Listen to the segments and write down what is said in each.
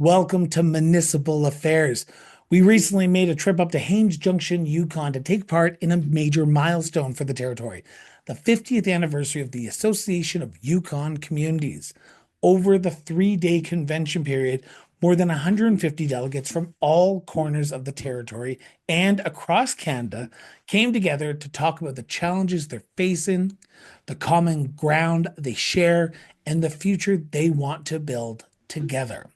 Welcome to Municipal Affairs. We recently made a trip up to Haines Junction, Yukon to take part in a major milestone for the territory, the 50th anniversary of the Association of Yukon Communities. Over the 3-day convention period, more than 150 delegates from all corners of the territory and across Canada came together to talk about the challenges they're facing, the common ground they share, and the future they want to build together.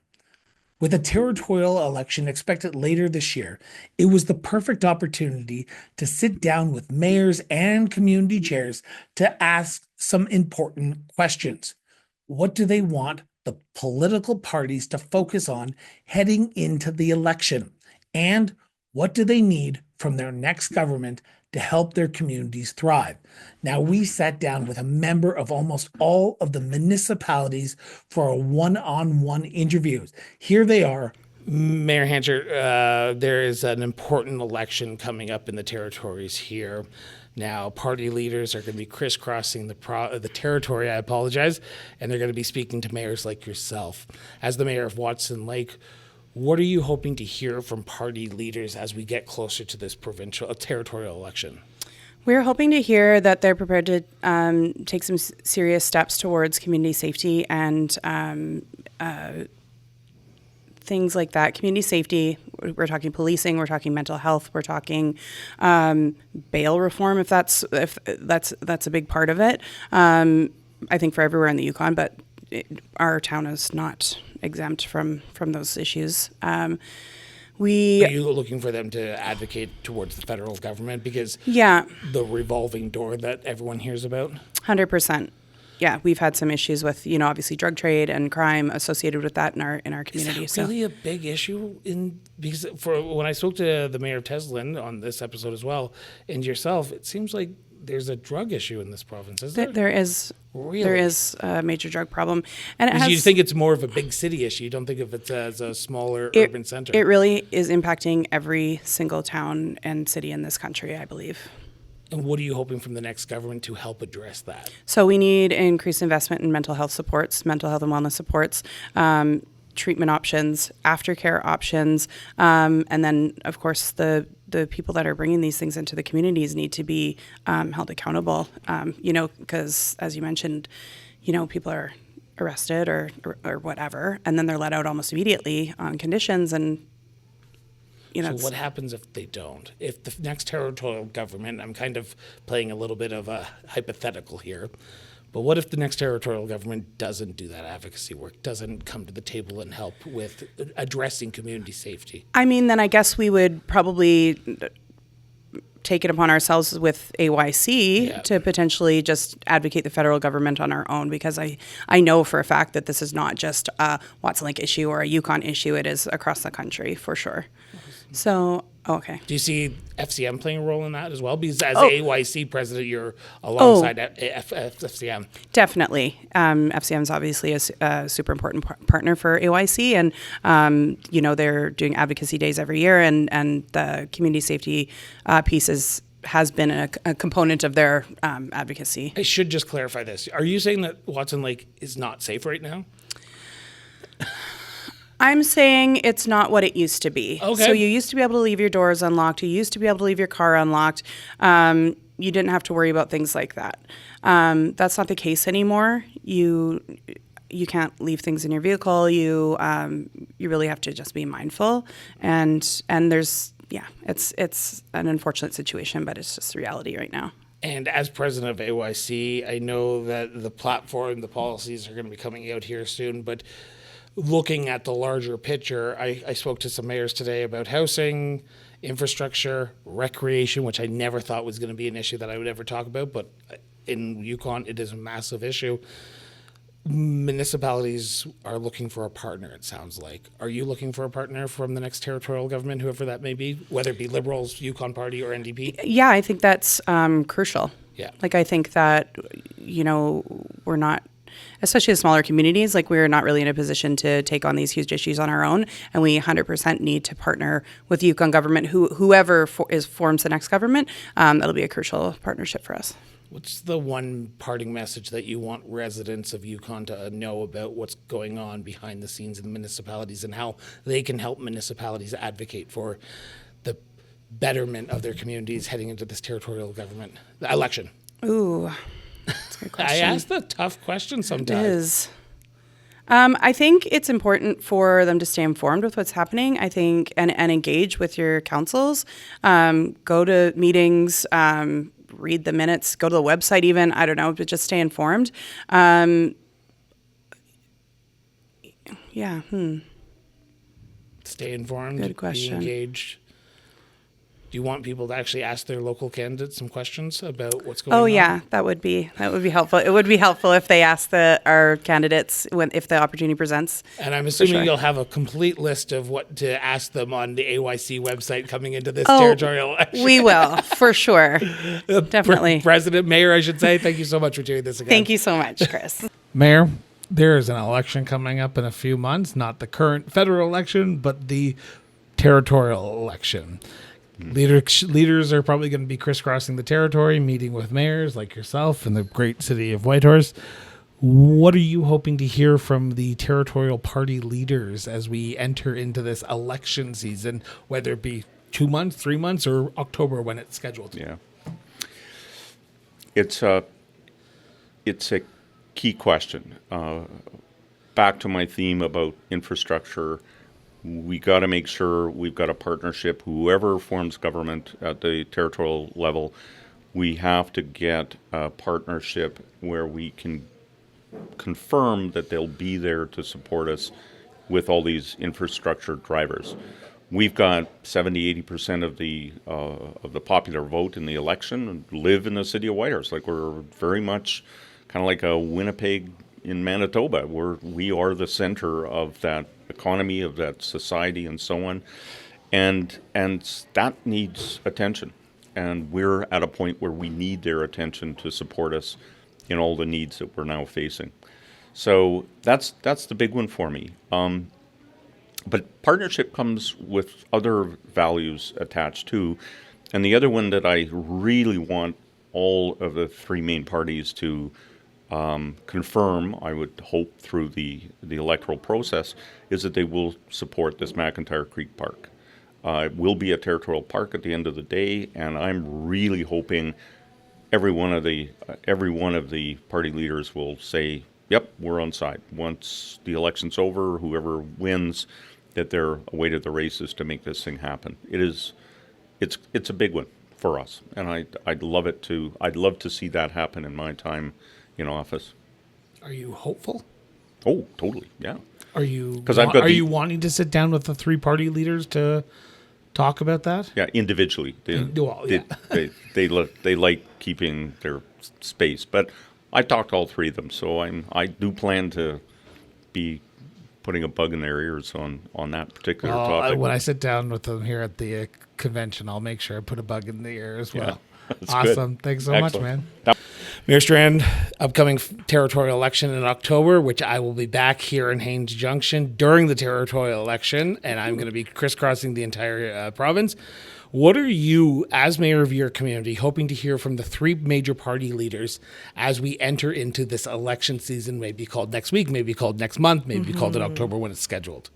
With a territorial election expected later this year, it was the perfect opportunity to sit down with mayors and community chairs to ask some important questions. What do they want the political parties to focus on heading into the election? And what do they need from their next government to help their communities thrive? Now, we sat down with a member of almost all of the municipalities for a one-on-one interviews. Here they are. Mayor Hancher, there is an important election coming up in the territories here. Now, party leaders are going to be crisscrossing the territory, I apologize, and they're going to be speaking to mayors like yourself. As the mayor of Watson Lake, what are you hoping to hear from party leaders as we get closer to this territorial election? We're hoping to hear that they're prepared to take some serious steps towards community safety and things like that. Community safety, we're talking policing, we're talking mental health, we're talking bail reform, if that's a big part of it. I think for everywhere in the Yukon, but our town is not exempt from those issues. Are you looking for them to advocate towards the federal government? Because the revolving door that everyone hears about? 100%. Yeah, we've had some issues with, obviously drug trade and crime associated with that in our community. Is that really a big issue? Because when I spoke to the mayor of Teslin on this episode as well, and yourself, it seems like there's a drug issue in this province, is there? There is. Really? There is a major drug problem. And you think it's more of a big city issue. You don't think of it as a smaller urban center. It really is impacting every single town and city in this country, I believe. And what are you hoping from the next government to help address that? So we need increased investment in mental health supports, mental health and wellness supports, treatment options, aftercare options, and then, of course, the people that are bringing these things into the communities need to be held accountable, because, as you mentioned, people are arrested or whatever, and then they're let out almost immediately on conditions. And so what happens if they don't? If the next territorial government, I'm kind of playing a little bit of a hypothetical here, but what if the next territorial government doesn't do that advocacy work, doesn't come to the table and help with addressing community safety? I mean, then I guess we would probably take it upon ourselves with AYC to potentially just advocate the federal government on our own, because I know for a fact that this is not just a Watson Lake issue or a Yukon issue. It is across the country for sure. So, okay. Do you see FCM playing a role in that as well? Because as AYC president, you're alongside FCM. Definitely. FCM is obviously a super important partner for AYC, and they're doing advocacy days every year, and the community safety piece has been a component of their advocacy. I should just clarify this. Are you saying that Watson Lake is not safe right now? I'm saying it's not what it used to be. Okay. So you used to be able to leave your doors unlocked. You used to be able to leave your car unlocked. You didn't have to worry about things like that. That's not the case anymore. You can't leave things in your vehicle. You really have to just be mindful. And there's it's an unfortunate situation, but it's just the reality right now. And as president of AYC, I know that the platform, the policies are going to be coming out here soon, but looking at the larger picture, I spoke to some mayors today about housing, infrastructure, recreation, which I never thought was going to be an issue that I would ever talk about, but in Yukon, it is a massive issue. Municipalities are looking for a partner, it sounds like. Are you looking for a partner from the next territorial government, whoever that may be, whether it be Liberals, Yukon Party, or NDP? Yeah, I think that's crucial. Yeah. I think that, we're not, especially the smaller communities, we're not really in a position to take on these huge issues on our own, and we 100% need to partner with the Yukon government, whoever forms the next government. That'll be a crucial partnership for us. What's the one parting message that you want residents of Yukon to know about what's going on behind the scenes in the municipalities and how they can help municipalities advocate for the betterment of their communities heading into this territorial government election? Ooh, that's a good question. I ask the tough questions It sometimes. is. I think it's important for them to stay informed with what's happening. I think and engage with your councils. Go to meetings. Read the minutes. Go to the website. Even I don't know, but just stay informed. Yeah. Stay informed. Good question. Be engaged. Do you want people to actually ask their local candidates some questions about what's going on? Oh yeah, that would be helpful. It would be helpful if they ask our candidates if the opportunity presents. And I'm assuming sure. you'll have a complete list of what to ask them on the AYC website coming into this territorial election. We will, for sure. Definitely. President, Mayor, I should say, thank you so much for doing this again. Thank you so much, Chris. Mayor, there is an election coming up in a few months, not the current federal election, but the territorial election. Leaders are probably going to be crisscrossing the territory, meeting with mayors like yourself in the great city of Whitehorse. What are you hoping to hear from the territorial party leaders as we enter into this election season, whether it be 2 months, 3 months, or October when it's scheduled? Yeah. It's a key question. Back to my theme about infrastructure, we got to make sure we've got a partnership. Whoever forms government at the territorial level, we have to get a partnership where we can confirm that they'll be there to support us with all these infrastructure drivers. We've got 70-80% of the popular vote in the election live in the city of Whitehorse. Like, we're very much kind of like a Winnipeg in Manitoba. We are the center of that economy, of that society, and so on. And that needs attention. And we're at a point where we need their attention to support us in all the needs that we're now facing. So that's the big one for me. But partnership comes with other values attached too. And the other one that I really want all of the three main parties to confirm, I would hope through the electoral process, is that they will support this McIntyre Creek Park. It will be a territorial park at the end of the day, and I'm really hoping every one of the party leaders will say, "Yep, we're on side." Once the election's over, whoever wins, that they're away to the races to make this thing happen. It's a big one for us, and I'd love to see that happen in my time in office. Are you hopeful? Oh, totally, yeah. Are you 'Cause I've got you wanting to sit down with the three party leaders to talk about that? Yeah, individually. They like keeping their space, but I talked to all three of them, so I do plan to be putting a bug in their ears on that particular topic. When I sit down with them here at the convention, I'll make sure I put a bug in the ear as well. That's Awesome. good. Thanks so Excellent. much, man. Mayor Strand, upcoming territorial election in October, which I will be back here in Haines Junction during the territorial election, and I'm going to be crisscrossing the entire province. What are you, as mayor of your community, hoping to hear from the three major party leaders as we enter into this election season, maybe called next week, maybe called next month, maybe called in October when it's scheduled?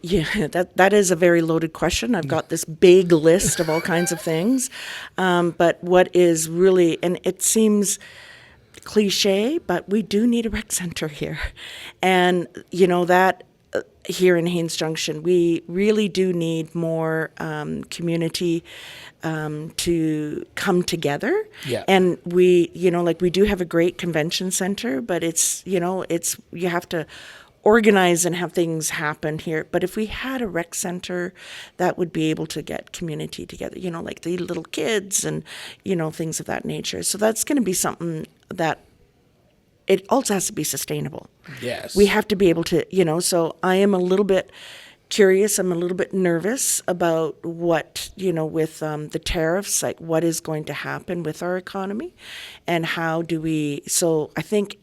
Yeah, that is a very loaded question. I've got this big list of all kinds of things. But what is really, and it seems cliche, but we do need a rec center here. And, that here in Haines Junction, we really do need more community to come together. Yeah. And we do have a great convention center, but you have to organize and have things happen here. But if we had a rec center that would be able to get community together, like the little kids and, things of that nature. So that's going to be something that it also has to be sustainable. Yes. We have to be able to, so I am a little bit curious. I'm a little bit nervous about what, with the tariffs, like what is going to happen with our economy and how do we, so I think,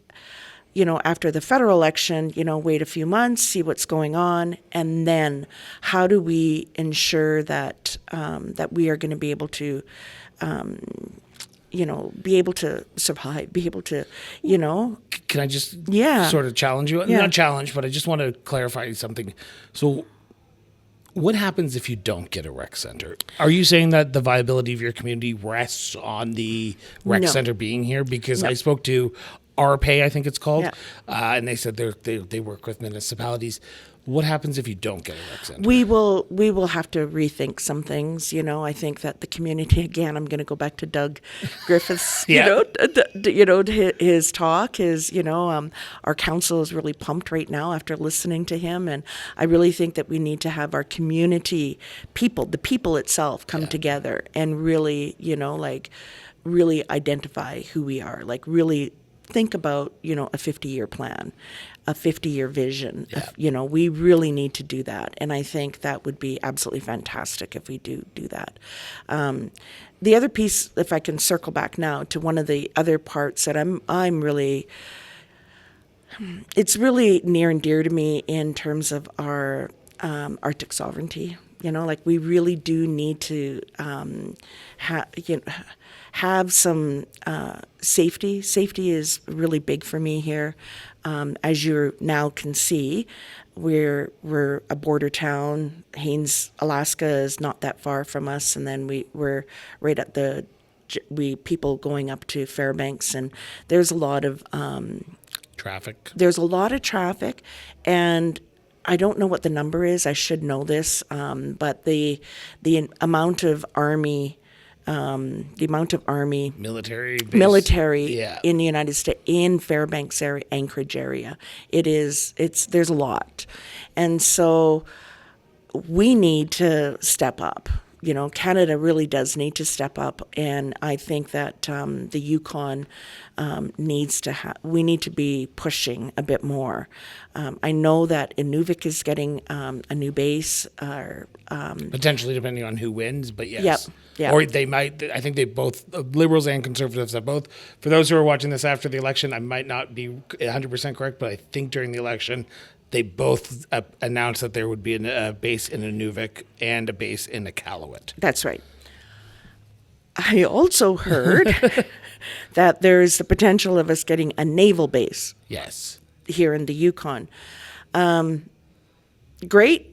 after the federal election, wait a few months, see what's going on, and then how do we ensure that that we are going to be able to be able to survive, be able to, Can I just Yeah. sort of challenge you? Yeah. Not challenge, but I just want to clarify something. So what happens if you don't get a rec center? Are you saying that the viability of your community rests on the rec No. center being here? Because I spoke to RPay, I think it's called, Yeah. and they said they work with municipalities. What happens if you don't get a rec center? We will have to rethink some things. I think that the community, again, I'm going to go back to Doug Griffiths. Yeah. His talk is our council is really pumped right now after listening to him, and I really think that we need to have our community people, the people itself, come together and really really identify who we are, like really think about a 50-year plan, a 50-year vision. We really need to do that, and I think that would be absolutely fantastic if we do that. The other piece, if I can circle back now to one of the other parts that I'm really, it's really near and dear to me in terms of our Arctic sovereignty. We really do need to have some safety. Safety is really big for me here. As you now can see, we're a border town. Haines, Alaska is not that far from us, and then we're right at people going up to Fairbanks, and there's a lot of Traffic. There's a lot of traffic, and I don't know what the number is. I should know this, but the amount of Army Military base. military Yeah. in the United States, in Fairbanks area, Anchorage area, there's a lot, and so we need to step up. Canada really does need to step up, and I think that the Yukon we need to be pushing a bit more. I know that Inuvik is getting a new base. Potentially, depending on who wins, but yes. Yep. Or they might, I think they both, Liberals and Conservatives have both. For those who are watching this after the election, I might not be 100% correct, but I think during the election, they both announced that there would be a base in Inuvik and a base in Iqaluit. That's right. I also heard that there is the potential of us getting a naval base Yes. here in the Yukon. Great.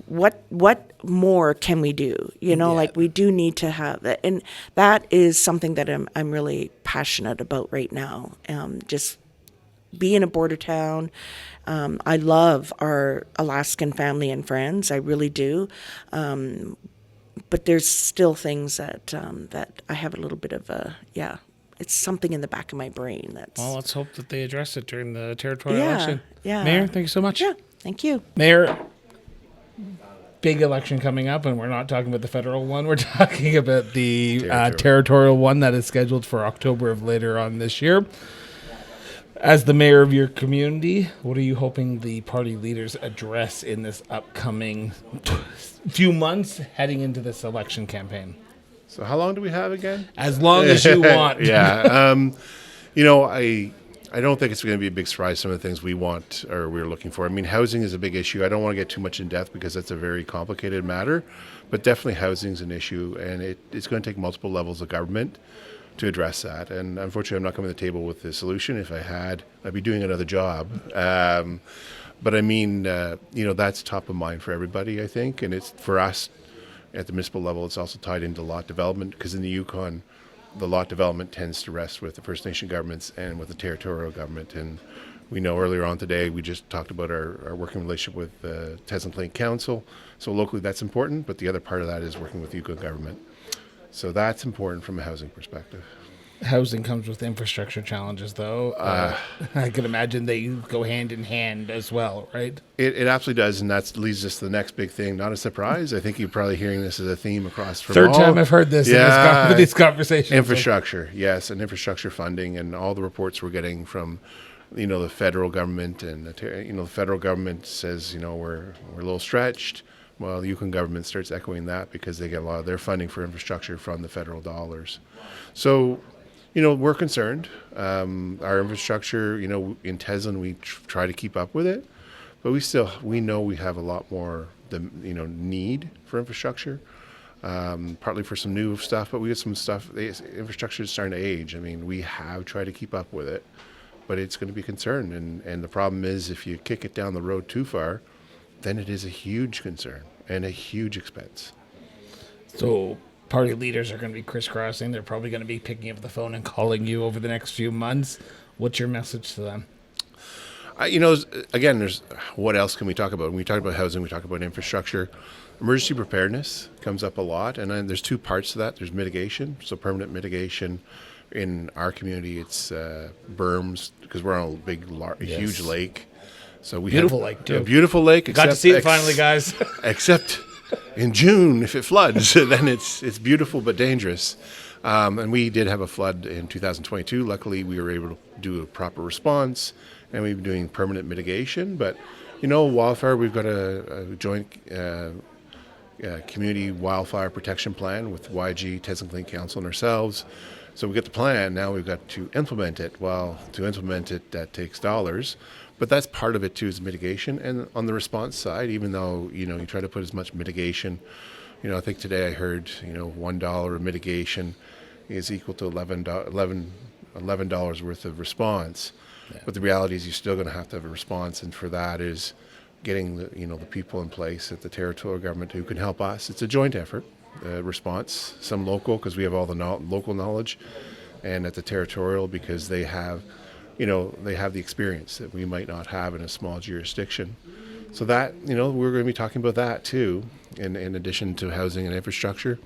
What more can we do? We do need to have that, and that is something that I'm really passionate about right now. Just being a border town. I love our Alaskan family and friends. I really do. But there's still things that I have a little bit of it's something in the back of my brain that's. Well, let's hope that they address it during the territorial Yeah, election. yeah. Mayor, thank you so much. Yeah, thank you. Mayor, big election coming up, and we're not talking about the federal one. We're talking about the territorial one that is scheduled for October of later on this year. As the mayor of your community, what are you hoping the party leaders address in this upcoming few months heading into this election campaign? So how long do we have again? As long as you want. Yeah. I don't think it's going to be a big surprise, some of the things we want or we're looking for. I mean, housing is a big issue. I don't want to get too much in depth because that's a very complicated matter, but definitely housing is an issue, and it's going to take multiple levels of government to address that. And unfortunately, I'm not coming to the table with the solution. If I had, I'd be doing another job. But I mean, that's top of mind for everybody, I think. And it's for us at the municipal level, it's also tied into lot development, because in the Yukon, the lot development tends to rest with the First Nation governments and with the territorial government. And we know earlier on today, we just talked about our working relationship with the Tasman Plain Council. So locally, that's important. But the other part of that is working with the Yukon government. So that's important from a housing perspective. Housing comes with infrastructure challenges, though. I can imagine they go hand in hand as well, right? It absolutely does, and that leads us to the next big thing. Not a surprise. I think you're probably hearing this as a theme across from Third all. time I've heard this in these conversations. Infrastructure, yes, and infrastructure funding, and all the reports we're getting from, the federal government, and the federal government says, we're a little stretched. Well, the Yukon government starts echoing that because they get a lot of their funding for infrastructure from the federal dollars. So, we're concerned. Our infrastructure, in Tasman, we try to keep up with it, but we know we have a lot more, need for infrastructure. partly for some new stuff, but we got some stuff. The infrastructure is starting to age. I mean, we have tried to keep up with it, but it's going to be a concern. And the problem is, if you kick it down the road too far, then it is a huge concern and a huge expense. So party leaders are going to be crisscrossing. They're probably going to be picking up the phone and calling you over the next few months. What's your message to them? Again, there's what else can we talk about? When we talk about housing, we talk about infrastructure. Emergency preparedness comes up a lot, and then there's two parts to that. There's mitigation, so permanent mitigation. In our community, it's berms, because we're on a big, huge lake. So we Beautiful have lake, too. A beautiful lake. Got to see it finally, guys. Except in June, if it floods, then it's beautiful but dangerous. And we did have a flood in 2022. Luckily, we were able to do a proper response, and we've been doing permanent mitigation. But, wildfire, we've got a joint community wildfire protection plan with YG, Teslin Clean Council, and ourselves. So we get the plan, now we've got to implement it. Well, to implement it, that takes dollars. But that's part of it too, is mitigation. And on the response side, even though, you try to put as much mitigation, I think today I heard, $1 of mitigation is equal to $11 worth of response. Yeah. But the reality is you're still going to have a response. And for that is getting the people in place at the territorial government who can help us. It's a joint effort, response, some local, because we have all the local knowledge, and at the territorial because they have the experience that we might not have in a small jurisdiction. So that, we're going to be talking about that too, in addition to housing and infrastructure.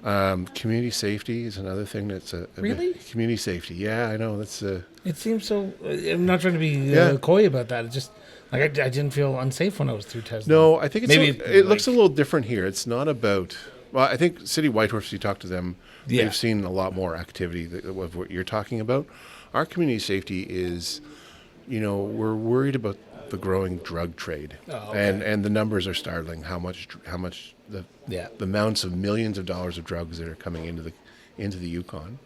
Community safety is another thing that's Really? Community safety. Yeah, I know. That's It seems so. I'm not trying to be coy about that. It just, I didn't feel unsafe when I was through Tesla. No, I think it looks a little different here. It's not about, I think City Whitehorse, you talk to them, they've seen a lot more activity of what you're talking about. Our community safety is, we're worried about the growing drug trade, and the numbers are startling. How much the amounts of millions of dollars of drugs that are coming into the Yukon.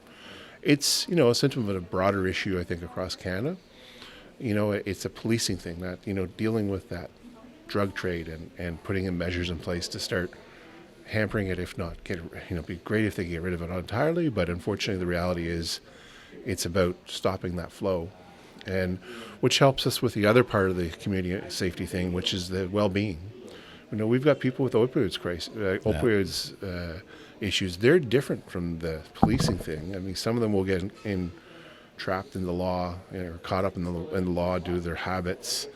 It's a symptom of a broader issue, I think, across Canada. It's a policing thing that dealing with that drug trade and putting in measures in place to start hampering it, if not it'd be great if they get rid of it entirely. But unfortunately, the reality is, it's about stopping that flow, and which helps us with the other part of the community safety thing, which is the well-being. We've got people with opioids issues. They're different from the policing thing. I mean, some of them will get trapped in the law or caught up in the law due to their habits,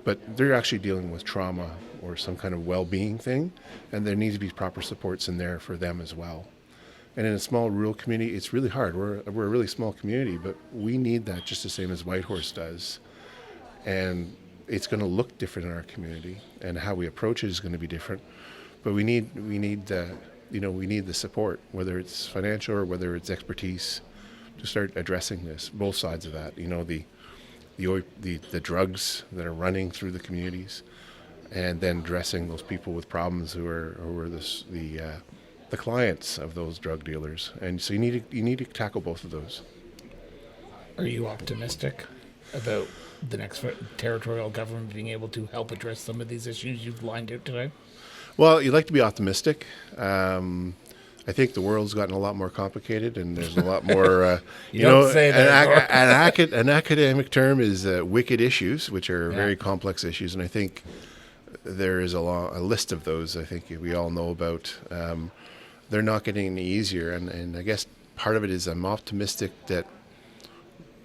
but they're actually dealing with trauma or some kind of well-being thing, and there needs to be proper supports in there for them as well. And in a small rural community, it's really hard. We're a really small community, but we need that just the same as Whitehorse does. And it's going to look different in our community, and how we approach it is going to be different. But we need the support, whether it's financial or whether it's expertise, to start addressing this. Both sides of that. The drugs that are running through the communities, and then addressing those people with problems who are the clients of those drug dealers. And so you need to tackle both of those. Are you optimistic about the next territorial government being able to help address some of these issues you've lined out today? Well, you'd like to be optimistic. I think the world's gotten a lot more complicated, and there's a lot more, an academic term is wicked issues, which are very complex issues. And I think there is a list of those I think we all know about. They're not getting any easier. And I guess part of it is I'm optimistic that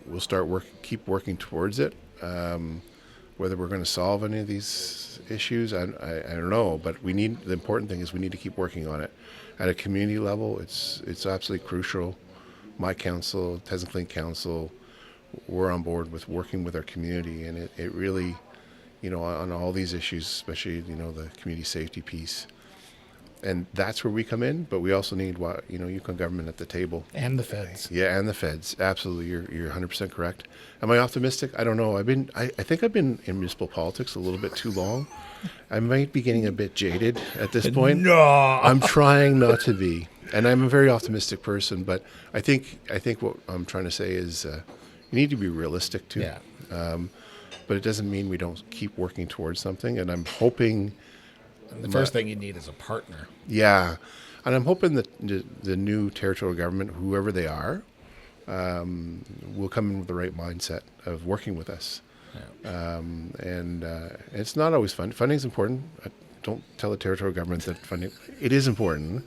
we'll keep working towards it. Whether we're going to solve any of these issues, I don't know. But the important thing is we need to keep working on it. At a community level, it's absolutely crucial. My council, Teslin Clean Council, we're on board with working with our community, and it really, on all these issues, especially, the community safety piece. And that's where we come in, but we also need Yukon government at the table. And the feds. Yeah, and the feds. Absolutely. You're 100% correct. Am I optimistic? I don't know. I think I've been in municipal politics a little bit too long. I might be getting a bit jaded at this point. No. I'm trying not to be. And I'm a very optimistic person, but I think what I'm trying to say is you need to be realistic too. Yeah. But it doesn't mean we don't keep working towards something, and I'm hoping. And the first thing you need is a partner. Yeah. And I'm hoping that the new territorial government, whoever they are, will come in with the right mindset of working with us. And it's not always fun. Funding is important. Don't tell the territorial government that funding, it is important.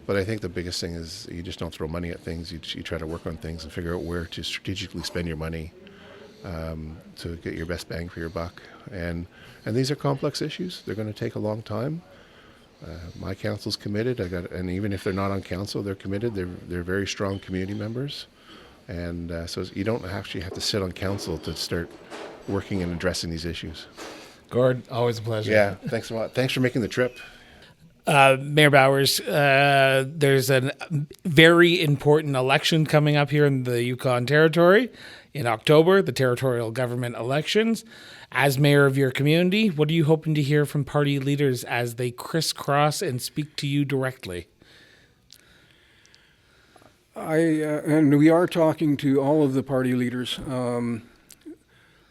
But I think the biggest thing is you just don't throw money at things. You try to work on things and figure out where to strategically spend your money to get your best bang for your buck. And these are complex issues. They're going to take a long time. My council's committed. And even if they're not on council, they're committed. They're very strong community members. And so you don't actually have to sit on council to start working and addressing these issues. Gord, always a pleasure. Yeah, thanks a lot. Thanks for making the trip. Mayor Bowers, there's a very important election coming up here in the Yukon Territory in October, the territorial government elections. As mayor of your community, what are you hoping to hear from party leaders as they crisscross and speak to you directly? And we are talking to all of the party leaders.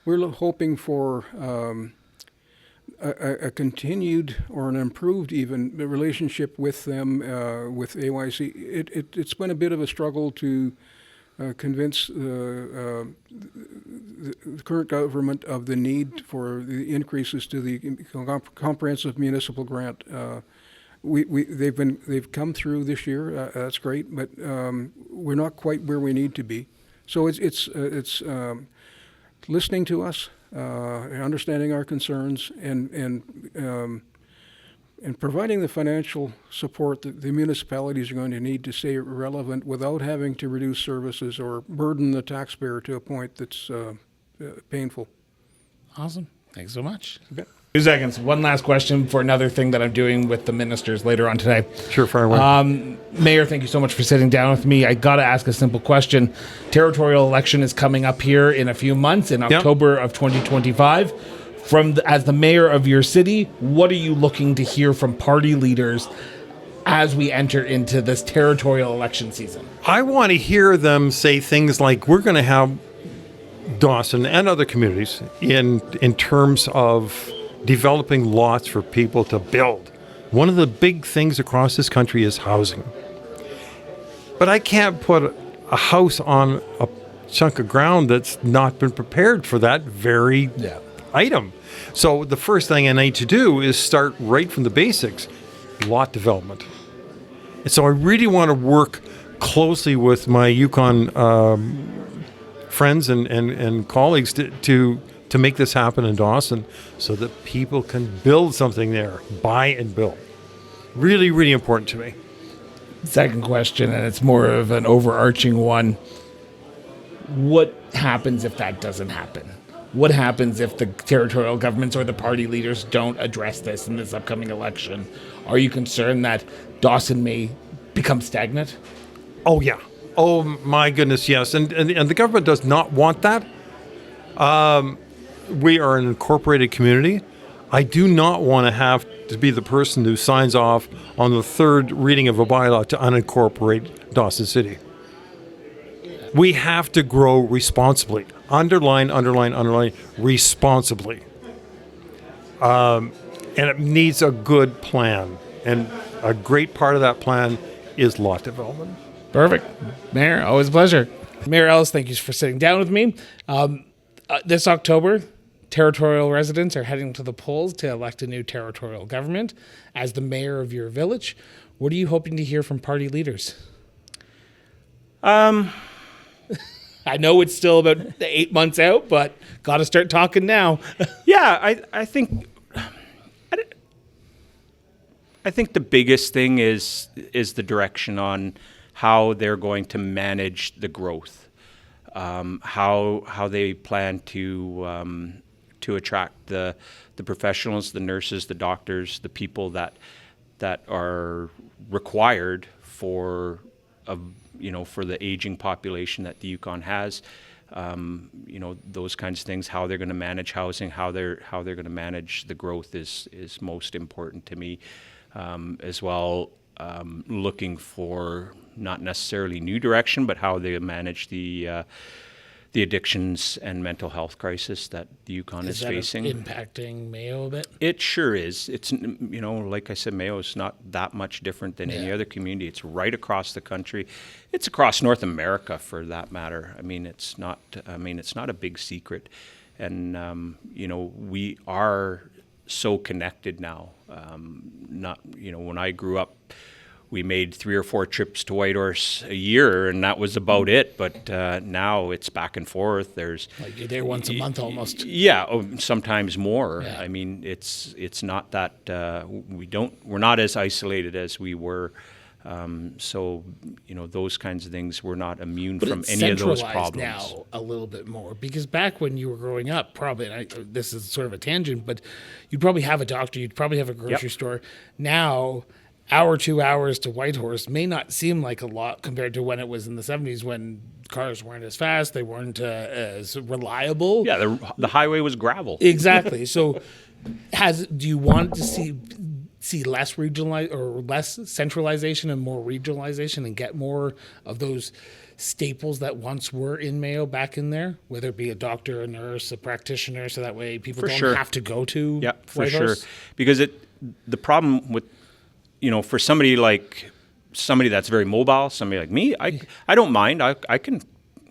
We're hoping for a continued or an improved even relationship with them, with AYC. It's been a bit of a struggle to convince the current government of the need for the increases to the comprehensive municipal grant. They've come through this year. That's great, but we're not quite where we need to be. So it's listening to us, understanding our concerns, and providing the financial support that the municipalities are going to need to stay relevant without having to reduce services or burden the taxpayer to a point that's painful. Awesome. Thanks so much. Okay. 2 seconds. One last question for another thing that I'm doing with the ministers later on today. Sure, fire away. Mayor, thank you so much for sitting down with me. I got to ask a simple question. Territorial election is coming up here in a few months in October of 2025. As the mayor of your city, what are you looking to hear from party leaders as we enter into this territorial election season? I want to hear them say things like, we're going to have Dawson and other communities in terms of developing lots for people to build. One of the big things across this country is housing. But I can't put a house on a chunk of ground that's not been prepared for that very item. So the first thing I need to do is start right from the basics, lot development. And so I really want to work closely with my Yukon friends and colleagues to make this happen in Dawson so that people can build something there, buy and build. Really, really important to me. Second question, and it's more of an overarching one. What happens if that doesn't happen? What happens if the territorial governments or the party leaders don't address this in this upcoming election? Are you concerned that Dawson may become stagnant? Oh, yeah. Oh, my goodness, yes. And the government does not want that. We are an incorporated community. I do not want to have to be the person who signs off on the third reading of a bylaw to unincorporate Dawson City. We have to grow responsibly. Underline, responsibly. And it needs a good plan. And a great part of that plan is lot development. Perfect. Mayor, always a pleasure. Mayor Ellis, thank you for sitting down with me. This October, territorial residents are heading to the polls to elect a new territorial government. As the mayor of your village, what are you hoping to hear from party leaders? I know it's still about 8 months out, but got to start talking now. Yeah, I think the biggest thing is the direction on how they're going to manage the growth, how they plan to attract the professionals, the nurses, the doctors, the people that are required for the aging population that the Yukon has. Those kinds of things, how they're going to manage housing, how they're going to manage the growth is most important to me, as well. Looking for not necessarily new direction, but how they manage the the addictions and mental health crisis that the Yukon is that facing. impacting Mayo a bit? It sure is. It's, like I said, Mayo is not that much different than any other community. It's right across the country. It's across North America, for that matter. I mean, it's not a big secret. And, we are so connected now. When I grew up, we made 3 or 4 trips to Whitehorse a year, and that was about it. But now it's back and forth. There's Like you're there once a month almost. Yeah, sometimes more. Yeah. I mean, it's not that we're not as isolated as we were. So those kinds of things, we're not immune But from it's any of those centralized problems. now a little bit more, because back when you were growing up, probably, and this is sort of a tangent, but you'd probably have a doctor, you'd probably have a grocery store. Now, 2 hours to Whitehorse may not seem like a lot compared to when it was in the 70s, when cars weren't as fast, they weren't as reliable. Yeah, the highway was gravel. Exactly. So, do you want to see less regionalized or less centralization and more regionalization, and get more of those staples that once were in Mayo back in there, whether it be a doctor, a nurse, a practitioner, so that way people don't have to go to for Whitehorse? sure. Because the problem with for somebody that's very mobile, somebody like me, I don't mind. I can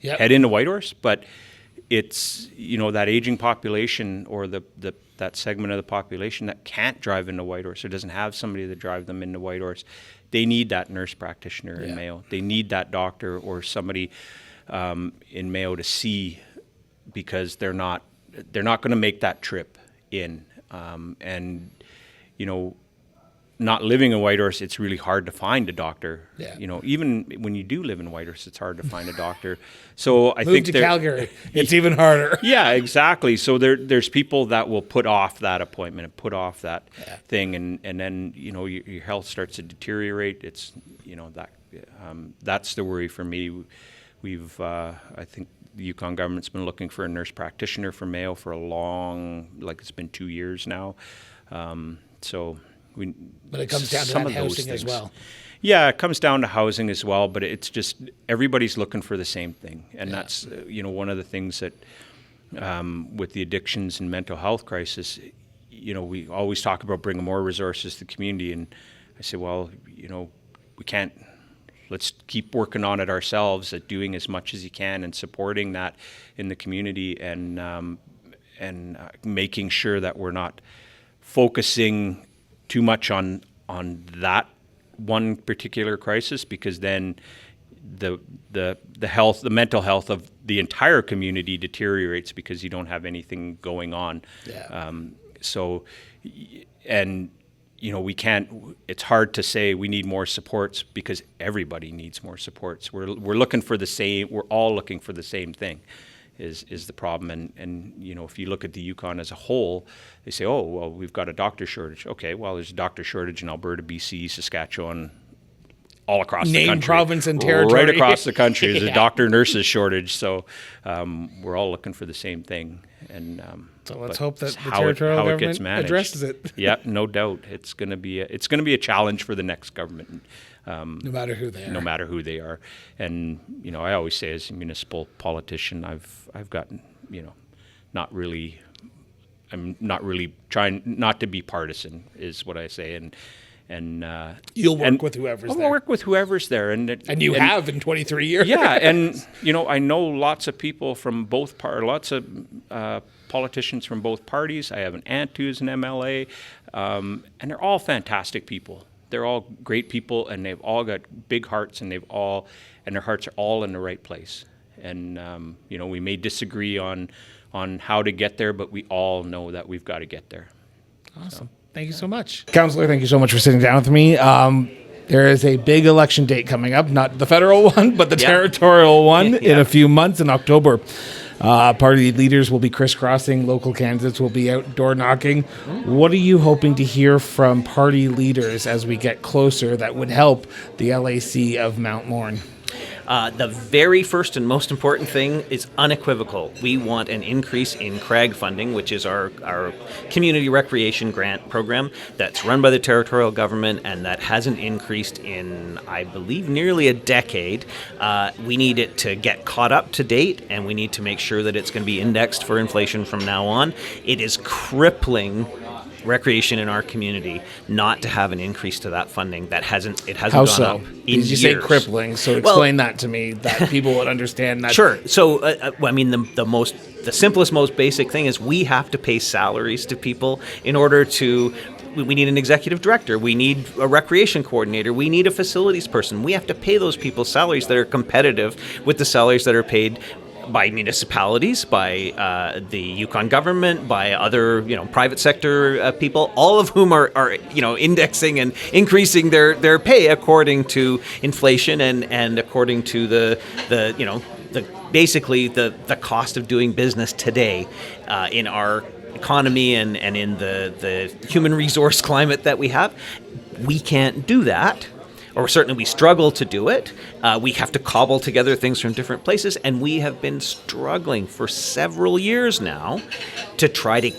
head into Whitehorse, but it's that aging population, or that segment of the population that can't drive into Whitehorse or doesn't have somebody to drive them into Whitehorse. They need that nurse practitioner in Mayo. They need that doctor or somebody in Mayo to see, because they're not going to make that trip in. Not living in Whitehorse, it's really hard to find a doctor. Yeah. Even when you do live in Whitehorse, it's hard to find a doctor. So I Move think to Calgary, it's even harder. Yeah, exactly. So there's people that will put off that appointment and put off that thing, and then your health starts to deteriorate. It's that's the worry for me. We've I think the Yukon government's been looking for a nurse practitioner for Mayo for it's been 2 years now. But it comes down to that housing as well. Yeah, it comes down to housing as well, but it's just everybody's looking for the same thing. And that's, one of the things that with the addictions and mental health crisis, we always talk about bringing more resources to the community. And I say, well, we can't, let's keep working on it ourselves, at doing as much as you can and supporting that in the community, and making sure that we're not focusing too much on that one particular crisis, because then the mental health of the entire community deteriorates, because you don't have anything going on. We can't. It's hard to say we need more supports, because everybody needs more supports. We're looking for the same. We're all looking for the same thing. Is the problem. And if you look at the Yukon as a whole, they say, oh, well, we've got a doctor shortage. Okay, well, there's a doctor shortage in Alberta, BC, Saskatchewan, all across the country. Province and territory. Right across the country. There's a doctor-nurses shortage. So we're all looking for the same thing. And so let's hope that the how territorial it gets government managed addresses it. Yeah, no doubt. It's going to be a challenge for the next government. No matter who they are. No matter who they are. And, I always say, as a municipal politician, I've gotten, I'm not really trying not to be partisan, is what I say. And you'll work with whoever's there. I'll work with whoever's there. And you have in 23 years. Yeah. And, I know lots of people from both lots of politicians from both parties. I have an aunt who's an MLA, and they're all fantastic people. They're all great people, and they've all got big hearts, and their hearts are all in the right place. And we may disagree on how to get there, but we all know that we've got to get there. Awesome. Thank you so much. Councillor, thank you so much for sitting down with me. There is a big election date coming up, not the federal one, but the territorial one in a few months in October. Party leaders will be crisscrossing. Local candidates will be out door knocking. What are you hoping to hear from party leaders as we get closer that would help the LAC of Mount Lorne? The very first and most important thing is unequivocal. We want an increase in CRAG funding, which is our community recreation grant program that's run by the territorial government and that hasn't increased in, I believe, nearly a decade. We need it to get caught up to date, and we need to make sure that it's going to be indexed for inflation from now on. It is crippling recreation in our community not to have an increase to that funding. That hasn't How gone so? up in Did you years. say crippling? So explain that to me, that people would understand that. Sure. So, I mean, the simplest, most basic thing is we have to pay salaries to people in order to. We need an executive director. We need a recreation coordinator. We need a facilities person. We have to pay those people salaries that are competitive with the salaries that are paid by municipalities, by the Yukon government, by other private sector people, all of whom are indexing and increasing their pay according to inflation and according to basically the cost of doing business today in our economy and in the human resource climate that we have. We can't do that. Or certainly we struggle to do it. We have to cobble together things from different places, and we have been struggling for several years now to try to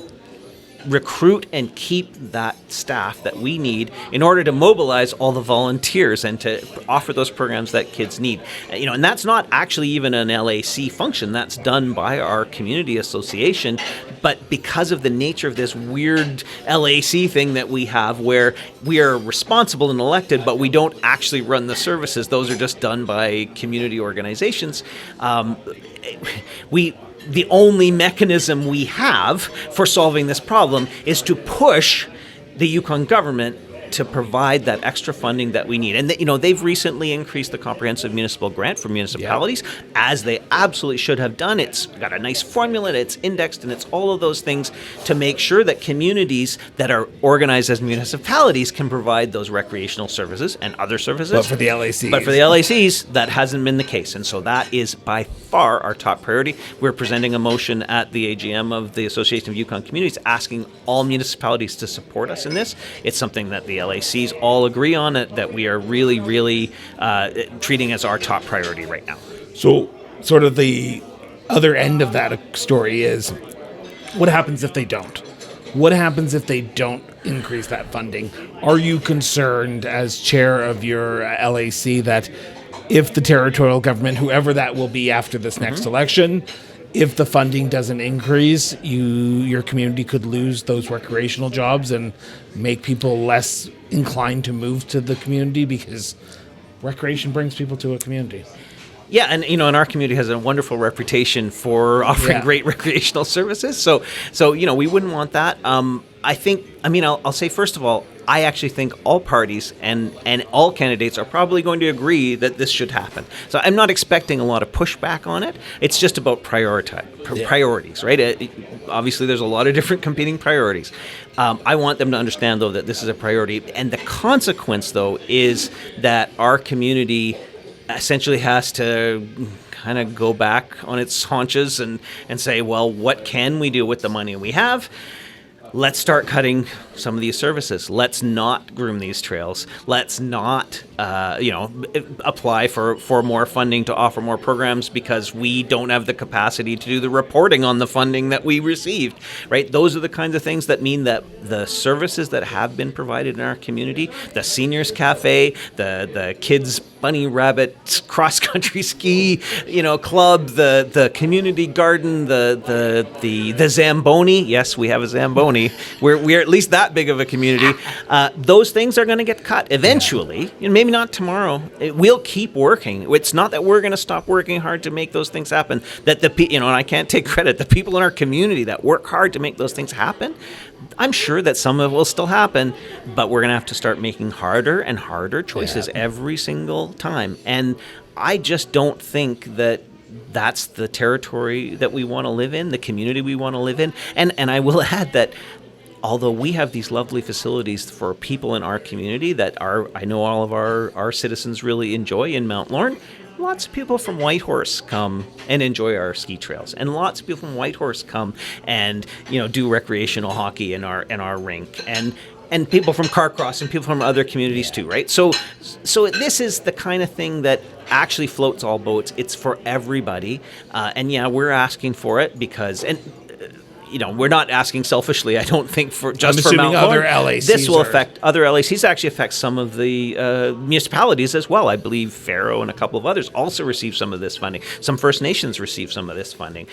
recruit and keep that staff that we need in order to mobilize all the volunteers and to offer those programs that kids need. And that's not actually even an LAC function. That's done by our community association. But because of the nature of this weird LAC thing that we have, where we are responsible and elected, but we don't actually run the services, those are just done by community organizations. The only mechanism we have for solving this problem is to push the Yukon government to provide that extra funding that we need. And they've recently increased the comprehensive municipal grant for municipalities, as they absolutely should have done. It's got a nice formula, it's indexed, and it's all of those things to make sure that communities that are organized as municipalities can provide those recreational services and other services. But for the LACs. But for the LACs, that hasn't been the case. And so that is by far our top priority. We're presenting a motion at the AGM of the Association of Yukon Communities asking all municipalities to support us in this. It's something that the LACs all agree on, that we are really, really treating as our top priority right now. So sort of the other end of that story is, what happens if they don't? What happens if they don't increase that funding? Are you concerned as chair of your LAC that if the territorial government, whoever that will be after this next election, if the funding doesn't increase, your community could lose those recreational jobs and make people less inclined to move to the community, because recreation brings people to a community? Yeah, and and our community has a wonderful reputation for offering great recreational services. So we wouldn't want that. I'll say first of all, I actually think all parties and all candidates are probably going to agree that this should happen. So I'm not expecting a lot of pushback on it. It's just about priorities, right? Obviously, there's a lot of different competing priorities. I want them to understand, though, that this is a priority. And the consequence, though, is that our community essentially has to kind of go back on its haunches and say, well, what can we do with the money we have? Let's start cutting some of these services. Let's not groom these trails. Let's not, apply for more funding to offer more programs because we don't have the capacity to do the reporting on the funding that we received, right? Those are the kinds of things that mean that the services that have been provided in our community, the seniors cafe, the kids bunny rabbit cross-country ski, club, the community garden, the Zamboni. Yes, we have a Zamboni. We're at least that big of a community. Those things are going to get cut eventually. Maybe not tomorrow. We'll keep working. It's not that we're going to stop working hard to make those things happen. And I can't take credit. The people in our community that work hard to make those things happen, I'm sure that some of it will still happen, but we're going to have to start making harder and harder choices every single time. And I just don't think that that's the territory that we want to live in, the community we want to live in. And I will add that although we have these lovely facilities for people in our community that I know all of our citizens really enjoy in Mount Lorne, lots of people from Whitehorse come and enjoy our ski trails, and lots of people from Whitehorse come and do recreational hockey in our rink. And and people from Carcross and people from other communities too, right? So this is the kind of thing that actually floats all boats. It's for everybody, and yeah, we're asking for it because we're not asking selfishly. I don't think for just for Mount other Lord. LACs This will affect other LACs. Actually, affect some of the municipalities as well. I believe Faro and a couple of others also receive some of this funding. Some First Nations receive some of this funding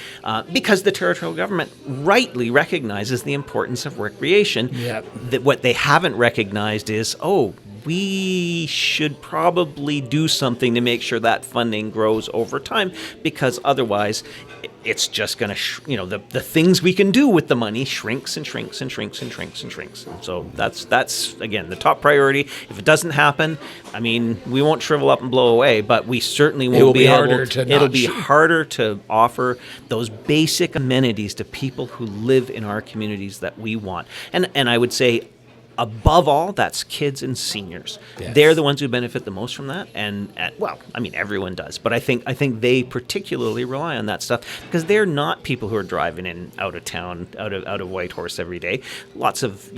because the territorial government rightly recognizes the importance of recreation. Yep. That what they haven't recognized is we should probably do something to make sure that funding grows over time, because otherwise it's just going to, the things we can do with the money shrinks and shrinks and shrinks and shrinks and shrinks. And so that's again, the top priority. If it doesn't happen, I mean, we won't shrivel up and blow away, but we certainly won't be able to. It'll be harder to offer those basic amenities to people who live in our communities that we want. And I would say, above all, that's kids and seniors. Yes. They're the ones who benefit the most from that, and everyone does. But I think they particularly rely on that stuff because they're not people who are driving in out of town, out of Whitehorse every day. Lots of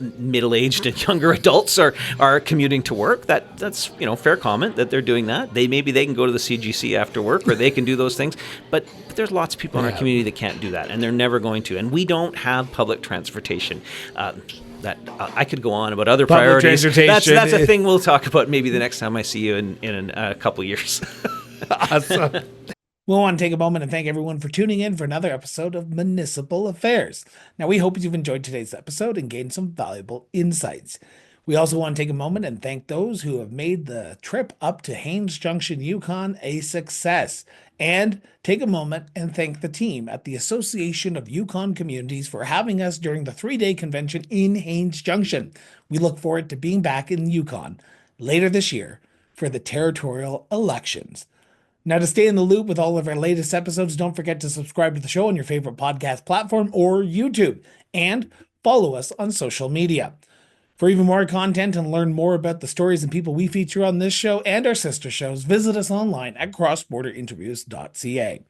middle-aged and younger adults are commuting to work. That's fair comment that they're doing that. Maybe they can go to the CGC after work, or they can do those things. But there's lots of people in our community that can't do that, and they're never going to. And we don't have public transportation. That I could go on about other Public priorities. transportation. That's a thing we'll talk about maybe the next time I see you in a couple years. Awesome. We'll want to take a moment and thank everyone for tuning in for another episode of Municipal Affairs. Now, we hope you've enjoyed today's episode and gained some valuable insights. We also want to take a moment and thank those who have made the trip up to Haines Junction, Yukon a success. And take a moment and thank the team at the Association of Yukon Communities for having us during the 3-day convention in Haines Junction. We look forward to being back in Yukon later this year for the territorial elections. Now, to stay in the loop with all of our latest episodes, don't forget to subscribe to the show on your favorite podcast platform or YouTube, and follow us on social media. For even more content and learn more about the stories and people we feature on this show and our sister shows, visit us online at crossborderinterviews.ca.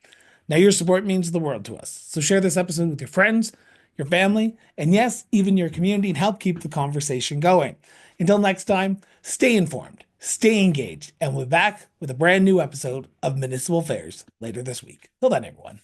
Now, your support means the world to us, so share this episode with your friends, your family, and yes, even your community, and help keep the conversation going. Until next time, stay informed, stay engaged, and we're back with a brand new episode of Municipal Affairs later this week. Till then, everyone.